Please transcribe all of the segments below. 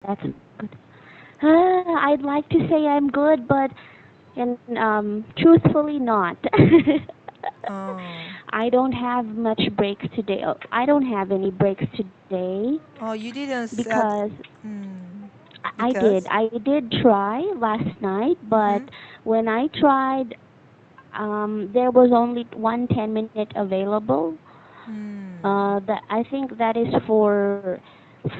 That's good. I'd like to say I'm good, but and truthfully not. Oh, I don't have much breaks today. Oh, I don't have any breaks today oh, you didn't said. because Hmm. I did. Because. I did try last night, but Mm-hmm. when I tried, there was only one 10-minute available. Hmm. That I think that is for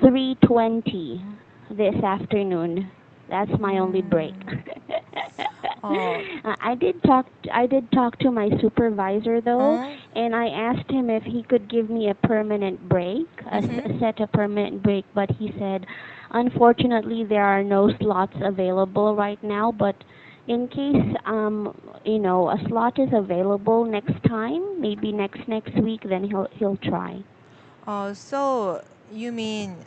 3:20 this afternoon. That's my only break. Hmm. Oh. I did talk to my supervisor though, Huh? and I asked him if he could give me a permanent break, Mm-hmm. set a permanent break, but he said, unfortunately, there are no slots available right now, but in case a slot is available next time, maybe next week, then he'll try. So you mean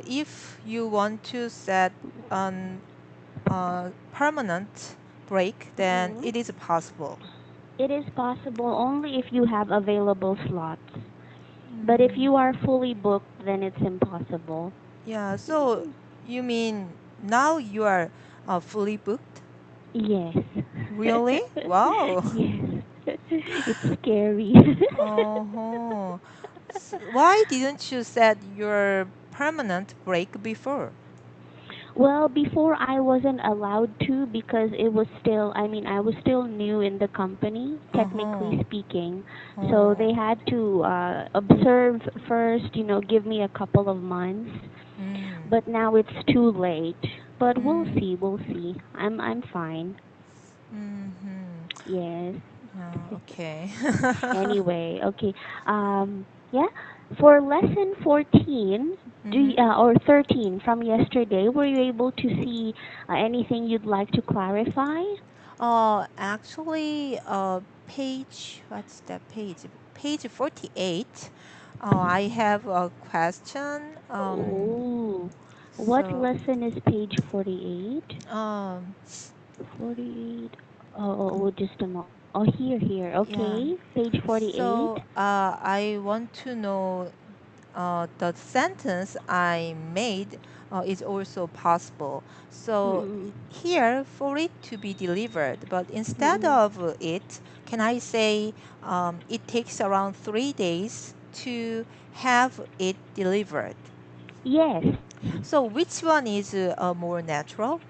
if you want to set an permanent break, then Hmm. it is possible. It is possible only if you have available slots. But if Mm. you are fully booked, then it's impossible. Yeah, so you mean now you are fully booked? Yes. Really? Wow. Yes. It's scary. Oh. Why didn't you set your permanent break before? Well, before I wasn't allowed to because I was still new in the company, Uh-huh. technically speaking. So Oh. they had to observe first, give me a couple of months. Mm. But now it's too late. But Mm. we'll see. I'm fine. Mm-hmm. Yes. Okay. Anyway, okay. Yeah. For lesson 14, Mm-hmm. or 13 from yesterday, were you able to see anything you'd like to clarify? Actually, what's that page? Page 48. I have a question. Oh. What So, lesson is page 48? um, 48. Oh, just a moment. Oh, here. yeah. Okay. Page 48. So, I want to know the sentence I made is also possible. So Mm-mm. here, for it to be delivered, but instead Mm-mm. of it, can I say it takes around 3 days to have it delivered? Yes. So which one is more natural?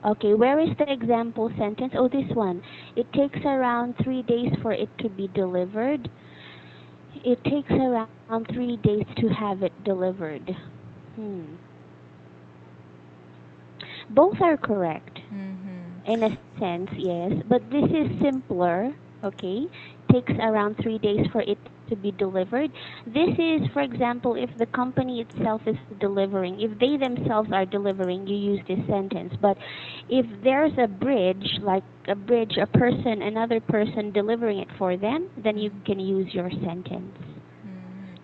Okay, where is the example sentence? Oh, this one. It takes around 3 days for it to be delivered. It takes around 3 days to have it delivered. Hmm. Both are correct. Mm-hmm. In a sense, yes. But this is simpler, okay? Takes around 3 days for it to be delivered. This is, for example, if the company itself is delivering, if they themselves are delivering, you use this sentence. But if there's a bridge, a person, another person delivering it for them, then you can use your sentence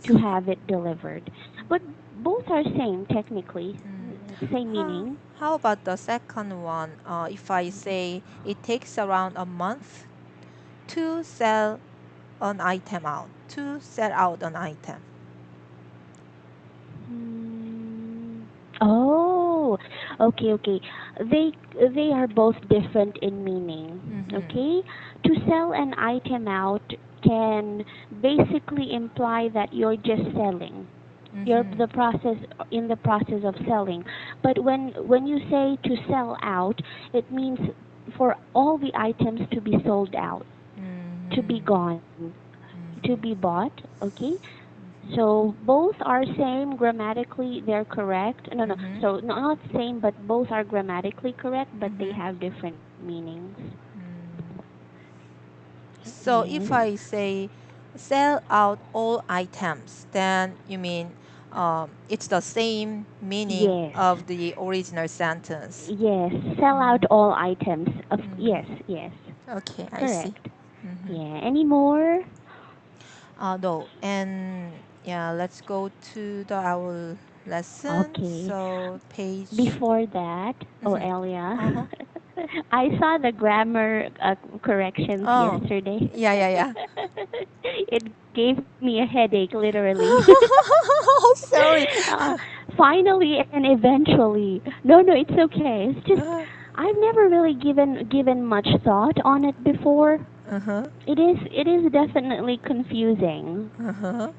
to Mm-hmm. have it delivered. But both are same technically, Mm. same How, meaning. how about the second one? If I say it takes around a month to sell out an item. Hmm. Oh, okay. They they are both different in meaning. Mm-hmm. Okay, to sell an item out can basically imply that you're just selling. You're Mm-hmm. the process in the process of selling. But when you say to sell out, it means for all the items to be sold out, to be Mm-hmm. gone, to be bought. Okay, so both are same grammatically, they're correct. No, no. Mm-hmm. So not same, but both are grammatically correct, but they Mm-hmm. have different meanings. Mm. So Yes. if I say sell out all items, then you mean it's the same meaning Yes. of the original sentence. Yes. Sell out Mm. all items. Mm. Yes. Okay, I see. Correct. Mm-hmm. Yeah. Any more No, and yeah, let's go to our lesson. Okay. So page. Before that, oh Mm-hmm. Elia, Uh-huh. I saw the grammar corrections Oh, yesterday. yeah. It gave me a headache, literally. Sorry. uh, Finally and eventually. No, no, it's okay. It's just Uh-huh. I've never really given much thought on it before. Uh-huh. It is definitely confusing. Uh-huh.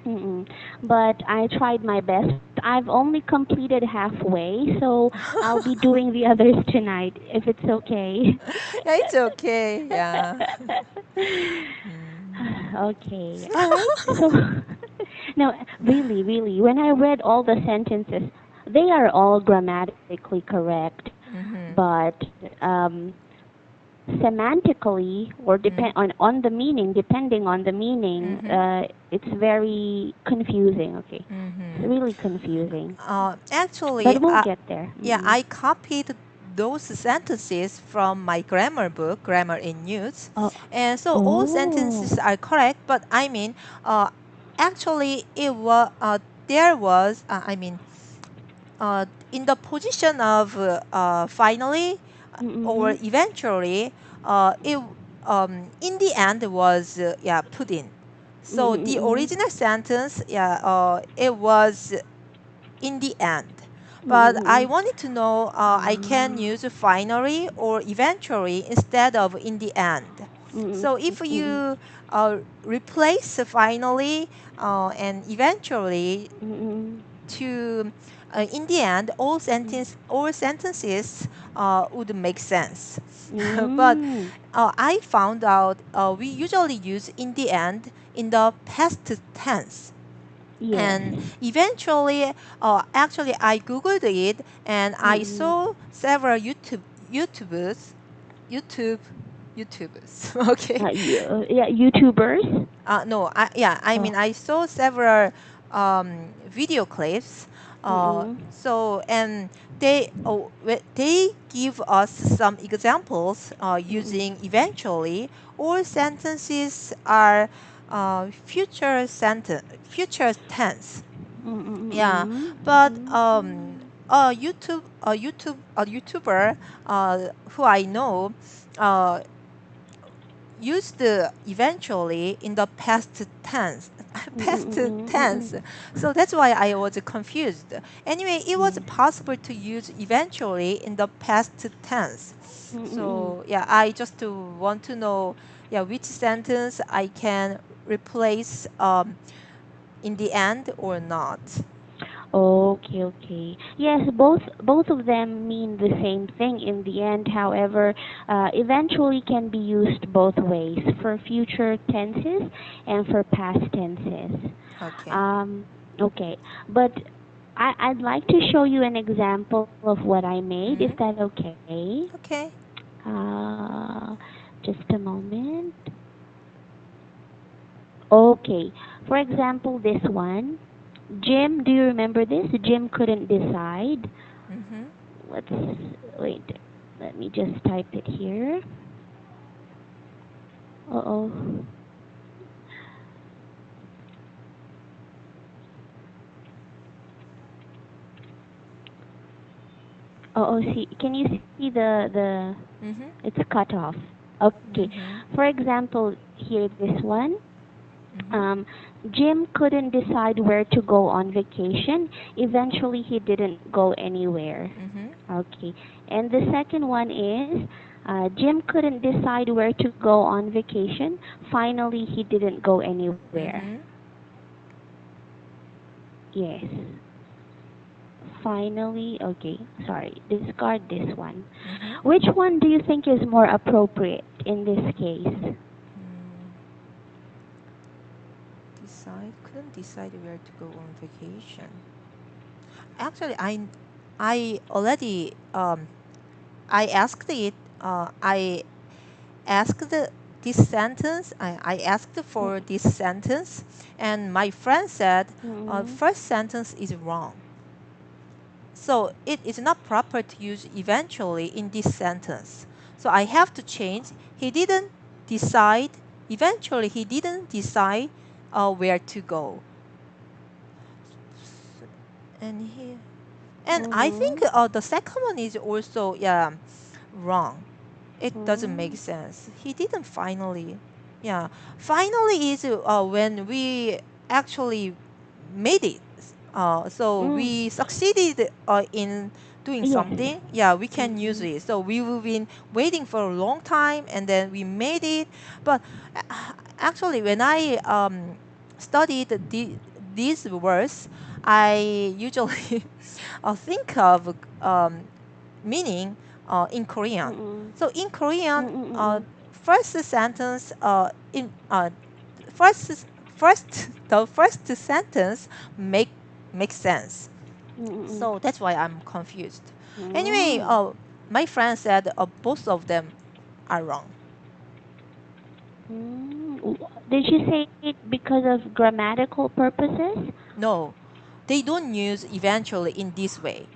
Mm-mm. But I tried my best. I've only completed halfway, so I'll be doing the others tonight if it's okay. Yeah, it's okay. Yeah. Mm. Okay. All right. So no, really, really, when I read all the sentences, they are all grammatically correct, Mm-hmm. but um semantically or Mm-hmm. depend on the meaning, depending on the meaning, Mm-hmm. it's very confusing. Okay, it's Mm-hmm. really confusing, Actually, but we'll get there. yeah, Mm-mm. I copied those sentences from my grammar book, Grammar in Use, Oh, and so all oh. sentences are correct. But I mean, actually, it was there was in the position of finally or Mm-mm. eventually, it in the end was yeah put in. So the Mm-mm. original sentence, yeah, it was in the end. But I Mm-mm. wanted to know I can Ah. use finally or eventually instead of in the end. Mm-mm. So if Mm-mm. you replace finally and eventually Mm-mm. to in the end all sentences would make sense. But Mm. I found out we usually use in the end in the past tense, Yes. and eventually actually I googled it and I Mm-mm. saw several youtubers youtube youtubers okay. Yeah, YouTubers. No, yeah, I Oh. mean, I saw several video clips. Mm-mm. And they give us some examples Mm-mm. using eventually, or sentences are future tense. Yeah, Mm-mm. but Mm-mm. a YouTuber who I know uh, used eventually in the past tense. Past Mm-mm. tense. Mm-mm. So that's why I was confused. Anyway, it was Yes. possible to use eventually in the past tense. Mm-mm. So yeah, I just want to know, yeah, which sentence I can replace in the end or not. Okay, okay. Yes, both of them mean the same thing in the end. However, eventually can be used both ways for future tenses and for past tenses. Okay. Um, okay, but I'd like to show you an example of what I made. Is Mm-hmm. that okay? Okay. Uh, just a moment. Okay. For example, this one. Jim, do you remember this? Jim couldn't decide. Mm-hmm. Let's wait. Let me just type it here. Uh-oh. Oh, see, can you see the Mm-hmm. it's cut off. Okay. Mm-hmm. For example, here this one. Mm-hmm. Um, Jim couldn't decide where to go on vacation. Eventually, he didn't go anywhere. Mm-hmm. Okay. And the second one is Jim couldn't decide where to go on vacation. Finally, he didn't go anywhere. Mm-hmm. Yes. Finally, okay. Sorry, discard this one. Mm-hmm. Which one do you think is more appropriate in this case? Mm, couldn't decide where to go on vacation. Actually, I already I asked it. I asked this sentence. I asked for this sentence, and my friend said, Mm-hmm. first sentence is wrong. So it is not proper to use eventually in this sentence. So I have to change. He didn't decide. Eventually, he didn't decide where to go. S- And he and I think Mm-hmm. the second one is also yeah wrong. It doesn't make Mm-hmm. sense. He didn't finally. Yeah, finally is when we actually made it. So Mm. we succeeded in doing Yes. something. Yeah, we can use Mm-mm. it. So we've been waiting for a long time, and then we made it. But actually, when I studied these words, I usually think of meaning in Korean. Mm-mm. So in Korean, Mm-mm. first sentence in first first the first sentence make makes sense. Mm-mm. So that's why I'm confused. Anyway, Mm. my friend said both of them are wrong. Did you say it because of grammatical purposes? No, they don't use eventually in this way.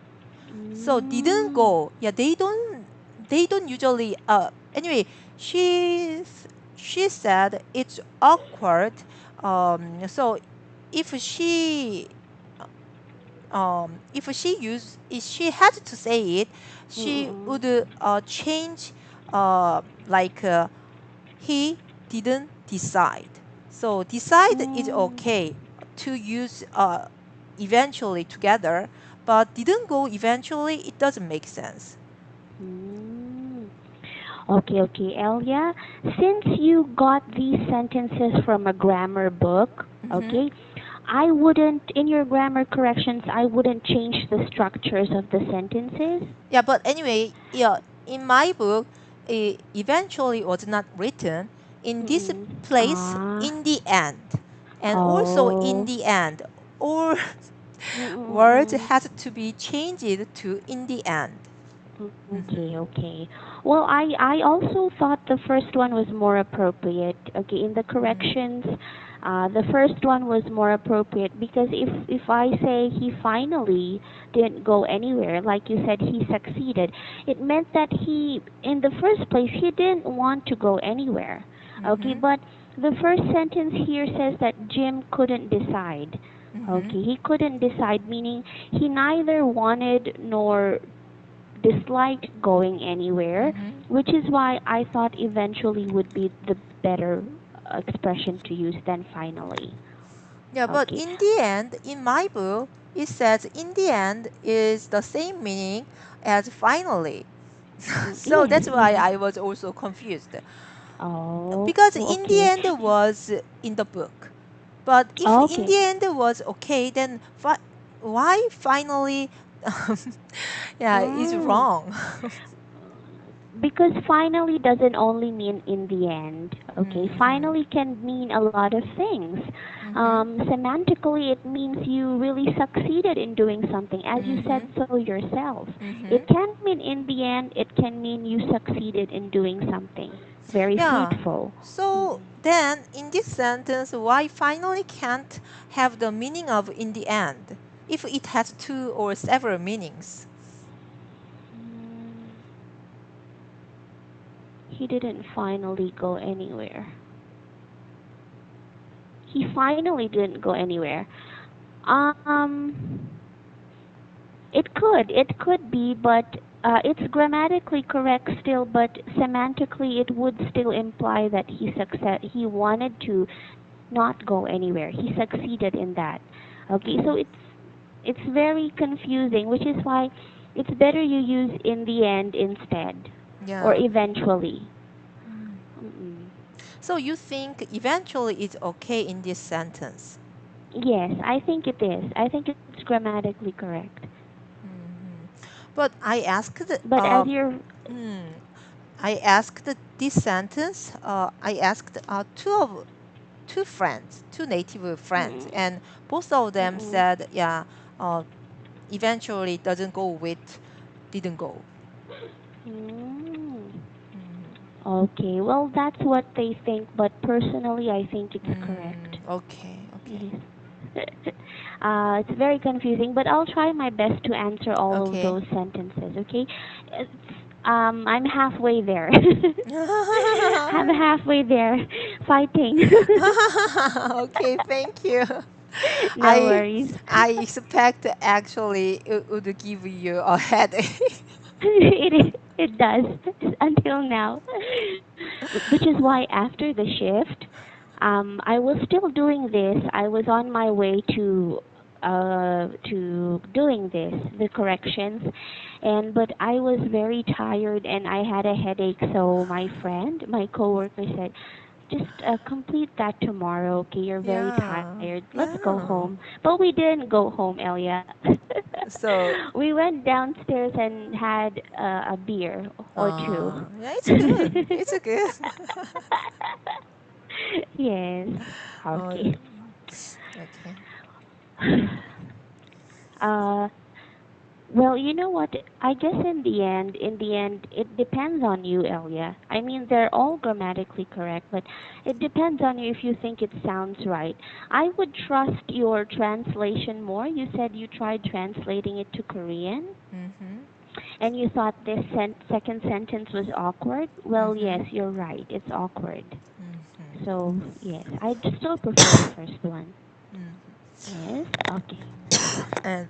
So didn't Mm. go. Yeah, they don't usually anyway, she she said it's awkward. So if she if she had to say it, she Mm-mm. would change like he didn't decide. So decide is Mm. okay to use eventually together, but didn't go eventually, it doesn't make sense. Mm. Okay, okay, Elia. Since you got these sentences from a grammar book, Hmm. okay, I wouldn't, in your grammar corrections, I wouldn't change the structures of the sentences. Yeah, but anyway, yeah, in my book, it eventually was not written in this Mm-mm. place Ah. in the end, and also in Oh. the end, or words Mm-mm. had to be changed to in the end. Hmm. Okay, okay. Well, I also thought the first one was more appropriate. Okay, in the Hmm. corrections, the first one was more appropriate because if I say he finally didn't go anywhere, like you said, he succeeded, it meant that he, in the first place, he didn't want to go anywhere. Okay, Hmm. but the first sentence here says that Jim couldn't decide. Hmm. Okay, he couldn't decide, meaning he neither wanted nor disliked going anywhere, Hmm. which is why I thought eventually would be the better expression to use than finally. Yeah, but Okay. in the end, in my book, it says in the end is the same meaning as finally. So Yes, that's why yes. I was also confused. Oh, Because in the okay. end was in the book. But if in Okay. the end was okay, then why finally yeah, is Mm. wrong. Because finally doesn't only mean in the end. Okay, Hmm. finally can mean a lot of things. Hmm. Semantically, it means you really succeeded in doing something, as you said Hmm. so yourself. Hmm. It can mean in the end, it can mean you succeeded in doing something very Yeah. fruitful. So Mm-mm. then in this sentence, why finally can't have the meaning of in the end if it has two or several meanings? Mm, he didn't finally go anywhere. He finally didn't go anywhere. Um, it could be, but it's grammatically correct still, but semantically it would still imply that he wanted to not go anywhere. He succeeded in that. Okay, so Hmm. it's very confusing, which is why it's better you use in the end instead, or Yeah. eventually. Mm. Mm-mm. So you think eventually it's okay in this sentence? Yes, I think it is. I think it's grammatically correct. Hmm. But But as you're hmm, I asked this sentence. I asked two friends, two native friends, mm-mm, and both of them mm-mm, said, yeah, uh, eventually doesn't go with didn't go. mm. Hmm. Okay, well, that's what they think, but personally, I think it's correct. Okay, okay, Yes. It's very confusing, but I'll try my best to answer all of okay. those sentences, okay? It's, I'm halfway there. I'm halfway there, fighting. Okay, thank you. No I worries. I expect actually it would give you a headache. It does until now, which is why after the shift, I was still doing this. I was on my way to. to doing this, the corrections, and but I was very tired and I had a headache. So my friend, my coworker said, just complete that tomorrow. Okay, you're very Yeah. tired. Let's go home. Yeah. But we didn't go home, Elia. So, We went downstairs and had a beer or two. yeah, it's good. It's a good. Yes. Oh, Okay. okay. Uh, well, you know what? I guess in the end, it depends on you, Elia. I mean, they're all grammatically correct, but it depends on you if you think it sounds right. I would trust your translation more. You said you tried translating it to Korean, Mhm. and you thought this second sentence was awkward. Well, Mhm. yes, you're right. It's awkward. Mhm. So, yes, I still prefer the first one. Mhm. Yes? Okay. And,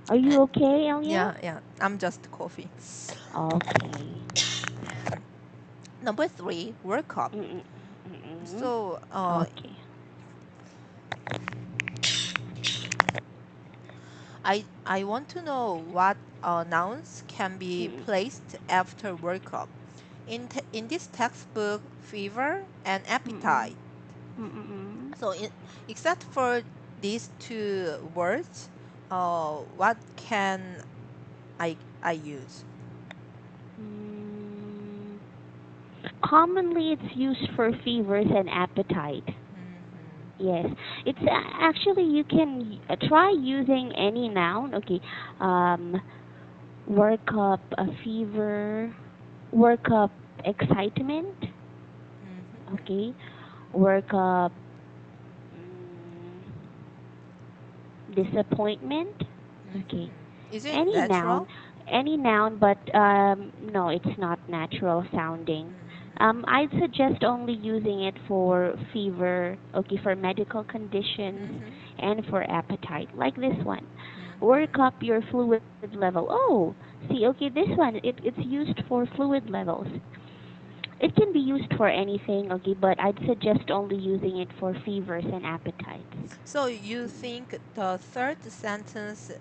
Are you and okay, Elia? yeah, yeah. I'm just coffee. Okay. Number three, World Cup. Mm-mm. Mm-mm. So, Okay. I want to know what nouns can be Mm-mm. placed after World Cup. In this textbook, fever and Mm-mm. appetite. Mm-mm. So, except for these two words, what can I use? Mm. Commonly, it's used for fevers and appetite. Mhm. Yes, it's actually you can try using any noun. Okay, um, work up a fever, work up excitement. Mhm. Okay, work up mm, disappointment. Okay, Mhm. Is it any noun, natural? but no, it's not natural sounding. Mhm. I'd suggest only using it for fever, okay, for medical conditions Mhm. and for appetite, like this one. Work Mhm. up your fluid level. Oh, see, okay, this one, it's used for fluid levels. It can be used for anything, okay, but I'd suggest only using it for fevers and appetites. So you Mm. think the third sentence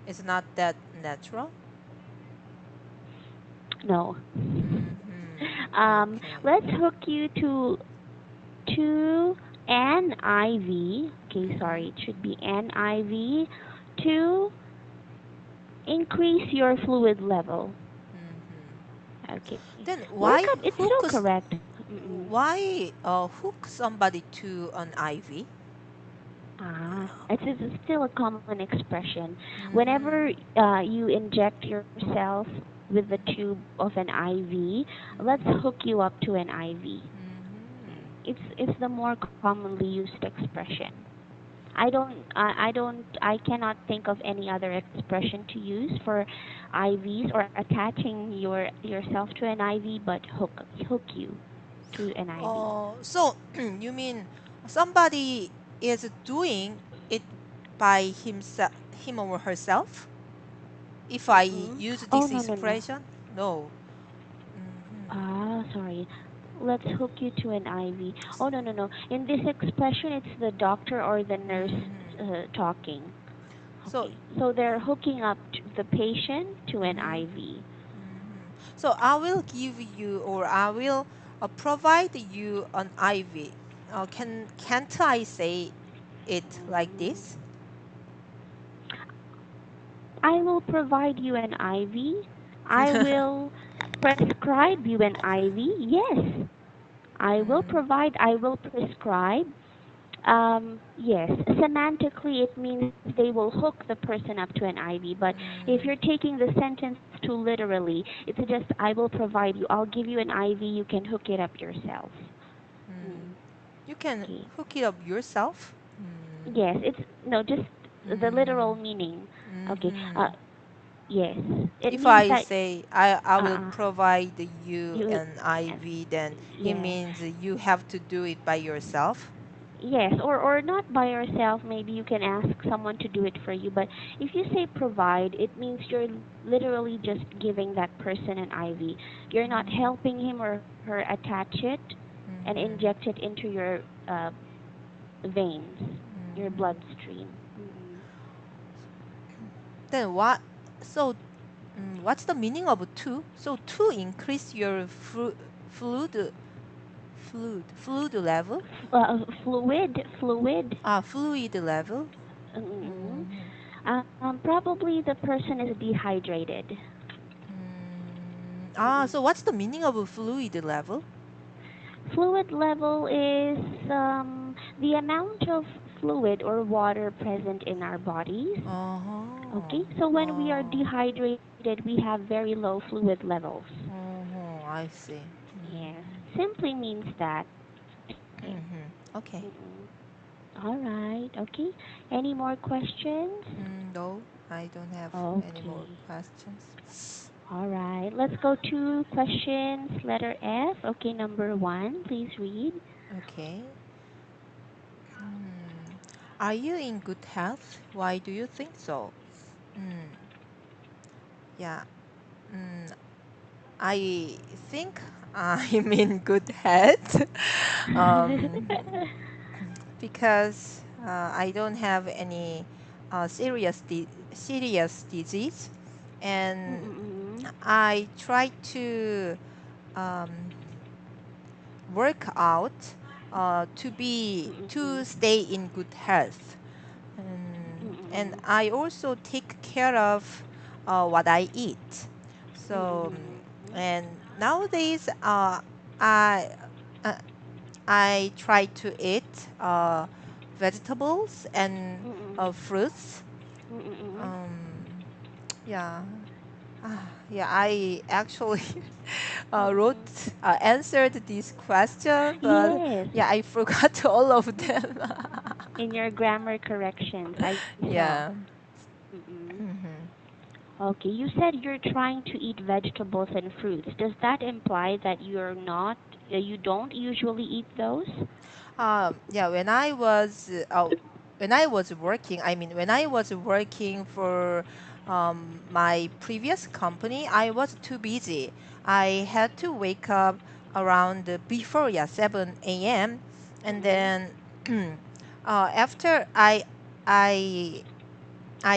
is not that natural? No. Mm-hmm. Okay. Let's hook you to NIV. Okay, Mm-hmm. sorry, it should be NIV to increase your fluid level. Mm-hmm. Okay, Then work why up. It's still hook us- correct. Mm-mm. why hook somebody to an IV? It's still a common expression. Whenever Mm-hmm. you inject yourself with the tube of an IV, let's Mm-hmm. hook you up to an IV. Mm-hmm. It's the more commonly used expression. I cannot think of any other expression to use for IVs or attaching yourself to an IV, but hook you to an IV. So you mean somebody is doing it by himself, him or herself? If I Mm-mm. use Oh, this no, no, no. expression? No. Mm-hmm. Sorry. Let's hook you to an IV. Oh, no, no, no. In this expression, it's the doctor or the nurse Mm-hmm. talking. So, Okay. So they're hooking up the patient to an mm-hmm. IV. Mm-hmm. So I will give you, or I will provide you an IV. Can't I say it like Mm. this? I will provide you an IV. I will prescribe you an IV. Yes. I will prescribe. Yes, semantically it means they will hook the person up to an IV, but if you're taking the sentence too literally, it's just I will provide you. I'll give you an IV, you can hook it up yourself. Mm, You can okay. hook it up yourself. Mm. Yes, it's no, just the literal Mm. meaning. Okay. Mm-hmm. Yes. It If means I that say I will uh provide you you an IV, then it yes. means you have to do it by yourself. Yes, or not by yourself. Maybe you can ask someone to do it for you. But if you say provide, it means you're literally just giving that person an IV. You're not helping him or her attach it and inject Mm-hmm. it into your veins, your Mm-hmm. bloodstream. Then what? So, what's the meaning of two? So to increase your fluid fluid level. Fluid. Fluid level. Mm-mm. Mm-hmm. Probably the person is dehydrated. So Mm-mm. what's the meaning of a fluid level? Fluid level is the amount of fluid or water present in our bodies. Uh-huh. Okay, so when we are Oh. dehydrated, we have very low fluid levels. Uh-huh. I see. Yes, simply means that. Okay. Okay. All right. Okay. Any more questions? No, I don't have any more Okay. questions. All right. Let's go to questions. Letter F. Okay, number one. Please read. Okay. Hmm. Are you in good health? Why do you think so? Hmm. Yeah. Hmm. I think I'm in good health. um, because I don't have any serious disease, and Mm-mm. I try to um, work out to Mm-mm. stay in good health, and Mm-mm. I also take care of what I eat. So Mm-mm. and nowadays I uh, I try to eat vegetables and Mm-mm. fruits. Mm-mm. Um, yeah, yeah. I actually wrote Mm-mm. answered this question, but Yes. yeah, I forgot all of them. In your grammar corrections, I saw. Yeah. Mm-mm. Mhm. Okay, you said you're trying to eat vegetables and fruits. Does that imply that you don't usually eat those? Yeah, when I was working, I mean, when I was working for my previous company, I was too busy. I had to wake up around before, yeah, 7 a.m. And Mm-mm. then after I I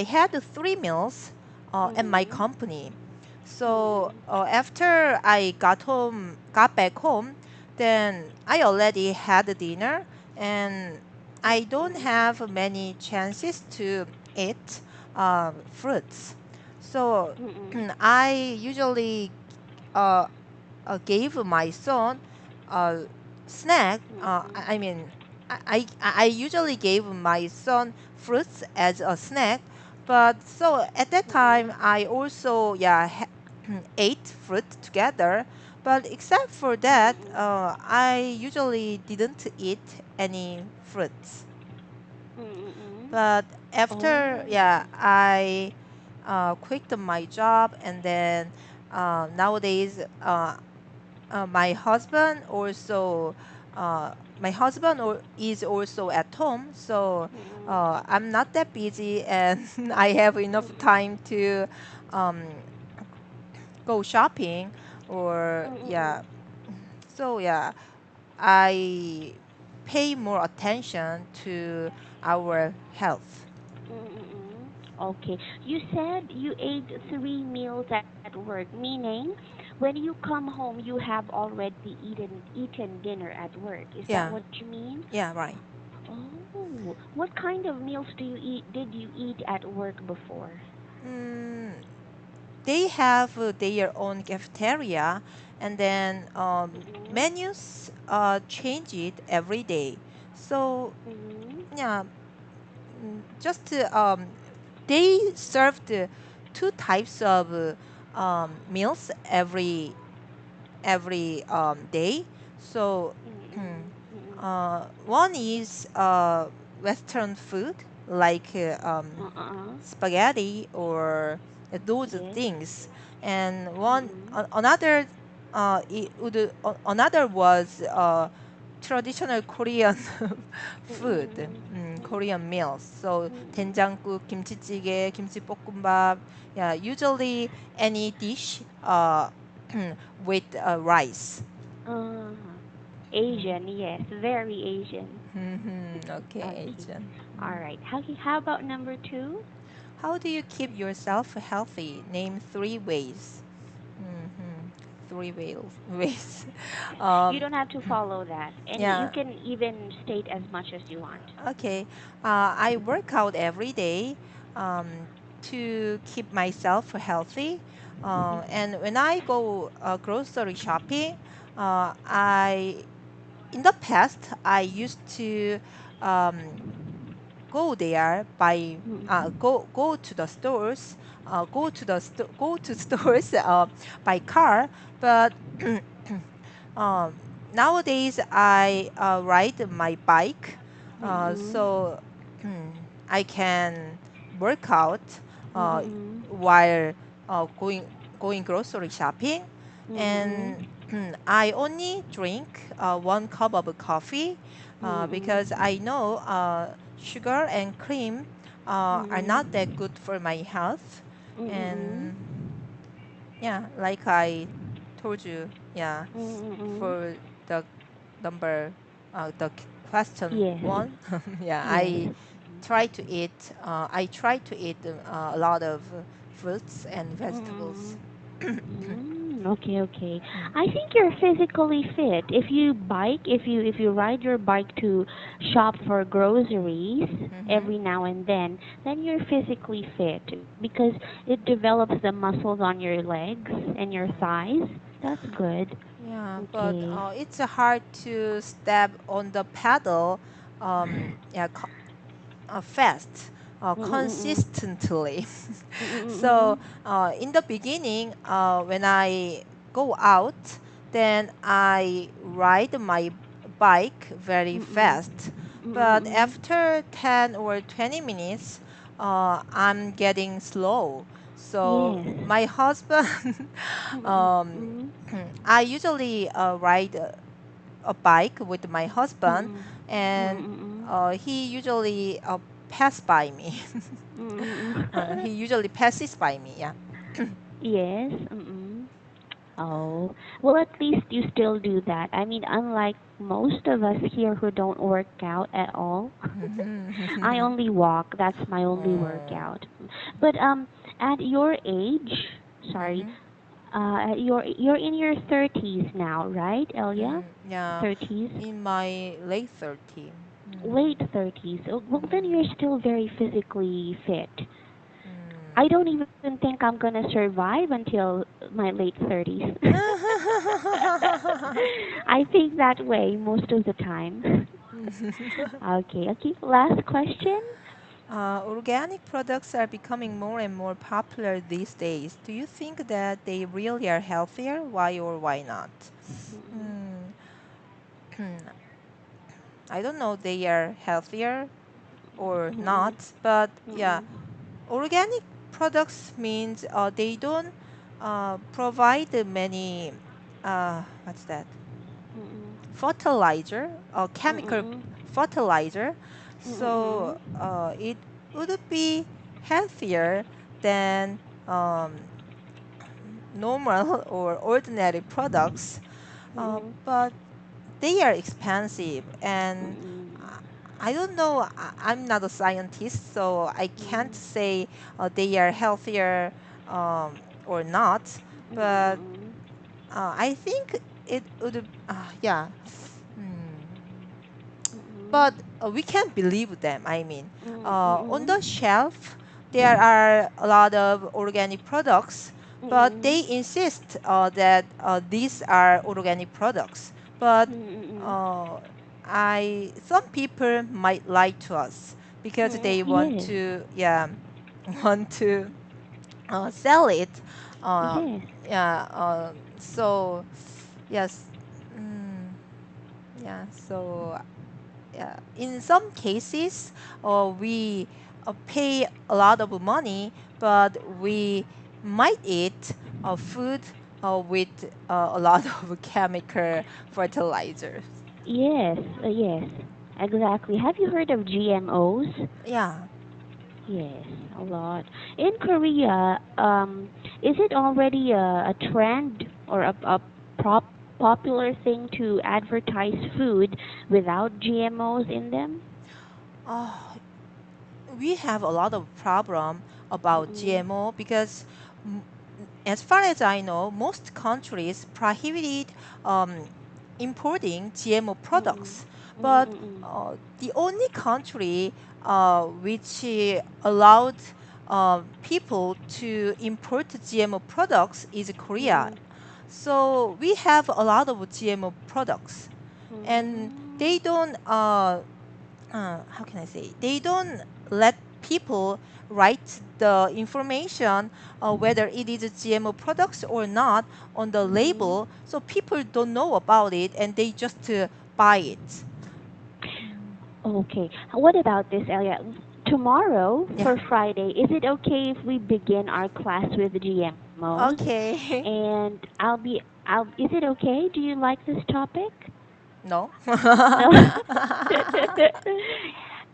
had three meals at my Mm-mm. company. So Mm-mm. after got back home, then I already had dinner, and I don't Mm-mm. have many chances to eat fruits. So Mm-mm. I usually uh, gave my son a snack. Mm-mm. I mean, I usually gave my son fruits as a snack, but so at that time Mm-mm. I also ate fruit together. But except for that, Mm-mm. I usually didn't eat any fruits. Mm-mm. But after, Oh. yeah, I quit my job, and then nowadays my husband also is also at home, so Mm-mm. I'm not that busy, and I have enough Mm-mm. time to um, go shopping, or yeah. Mm-mm. So yeah, I pay more attention to our health. Mm-mm. Okay. You said you ate 3 meals at work, meaning when you come home you have already eaten dinner at work. Is that Yeah, what you mean? yeah, right. Oh, what kind of meals did you eat at work before? mm, they have their own cafeteria, and then Mm-mm. menus change it every day. So Mm-mm. yeah, just they served two types of meals every day. So Mm-mm. Mm-mm. one is Western food, like Uh-uh. spaghetti or those Yes. things, and Mm-mm. another another was traditional Korean food, Mm-mm. Korean meals. So Mm-mm. 된장국, 김치찌개, 김치볶음밥. Yeah, usually any dish with rice. Uh-huh. Asian, yes, very Asian. Okay, Okay. Asian. All right. How about number two? How do you keep yourself healthy? Name three ways. Hmm. Three ways. You um, don't have to follow that. Any you yeah. can even state as much as you want. Okay. I work out every day to keep myself healthy. And when I go grocery shopping, I in the past I used to um, go there by go to the stores, go to stores by car, but um, nowadays I ride my bike, Mm-mm. so I can work out uh, Mm-mm. while going grocery shopping, Mm-mm. and I only drink 1 cup of coffee because Mm-mm. I know sugar and cream are not that Mm-mm. good for my health, Mm-mm. and yeah, like I told you, yeah, Mm-mm. for the number, the question Yes. one, yeah, Yes. I try to eat a lot of fruits and vegetables. Mm-mm. Okay, okay. Mm. I think you're physically fit. If you ride your bike to shop for groceries Mm-hmm. every now and then you're physically fit because it develops the muscles on your legs and your Mm. thighs. That's good. Yeah, but Okay. it's hard to step on the pedal, yeah, fast, Mm-mm-mm. consistently. So Mm-mm-mm. in the beginning, when I go out, then I ride my bike very Mm-mm. fast. But Mm-mm-mm. after 10 or 20 minutes, I'm getting slow. So Yes. my husband, um, Mm-mm-mm. I usually ride a bike with my husband, Mm-mm. and Mm-mm-mm. he usually pass by me. Mm-mm. He usually passes by me. Yeah. Yes. Mm-mm. Oh, well, at least you still do that. I mean, unlike most of us here who don't work out at all, I Mhm. only walk. That's my only Oh. workout. But at your age, sorry, Mhm. you're in your 30s now, right, Elia? Yeah. 30s, In my late 30. late 30s. Oh, well, then you're still very physically fit. I don't Mm. even think I'm gonna survive until my late 30s. I think that way most of the time. Okay, okay. Last question. Organic products are becoming more and more popular these days. Do you think that they really are healthier? Why or why not? Mm-mm, Hmm. I don't know they are healthier or mm-mm, not, but yeah, mm-mm, organic products means they don't provide many what's that, mm-mm, fertilizer or chemical mm-mm, fertilizer, mm-mm, so it would be healthier than um, normal or ordinary products, mm-mm, but they are expensive, and mm-mm, I I don't know. I'm not a scientist, so I can't say they are healthier or not. But mm-mm, I think it would. Yeah. Hmm. mm-mm, But we can't believe them. I mean, on mm-mm, the shelf there are a lot of organic products, but mm-mm, they insist that these are organic products. But mm-mm, uh, I some people might lie to us because mm-mm. they want Yes, to, yeah, want to sell it. yes, Yeah. So yes. Mm, yeah. So in some cases, we pay a lot of money, but we might eat food with a lot of chemical fertilizers. yes, yes. Exactly. Have you heard of GMOs? Yeah. Yes, a lot. In Korea, is it already a trend or a popular thing to advertise food without GMOs in them? Oh, we have a lot of problem about Mm-mm. GMO because, mm, as far as I know, most countries prohibited um, importing GMO Mm-mm. products. But Mm-mm. the only country which allowed people to import GMO products is Korea. Mm-mm. So we have a lot of GMO products, and Mm-mm. they don't how can I say, they don't let people write the information whether it is a GMO products or not on the Mm-hmm. label, so people don't know about it and they just buy it. Okay. What about this, Elia? Tomorrow Yeah. for Friday, is it okay if we begin our class with GMOs? Okay. And is it okay? Do you like this topic? No. No.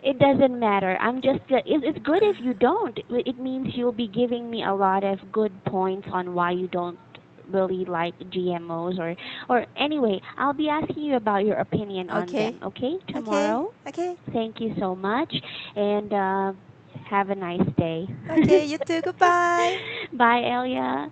It doesn't matter. It's good if you don't. It means you'll be giving me a lot of good points on why you don't really like GMOs or anyway, I'll be asking you about your opinion on Okay. them, okay? Okay. Tomorrow. Okay. Thank you so much and have a nice day. Okay. You too. Goodbye. Bye, Elia.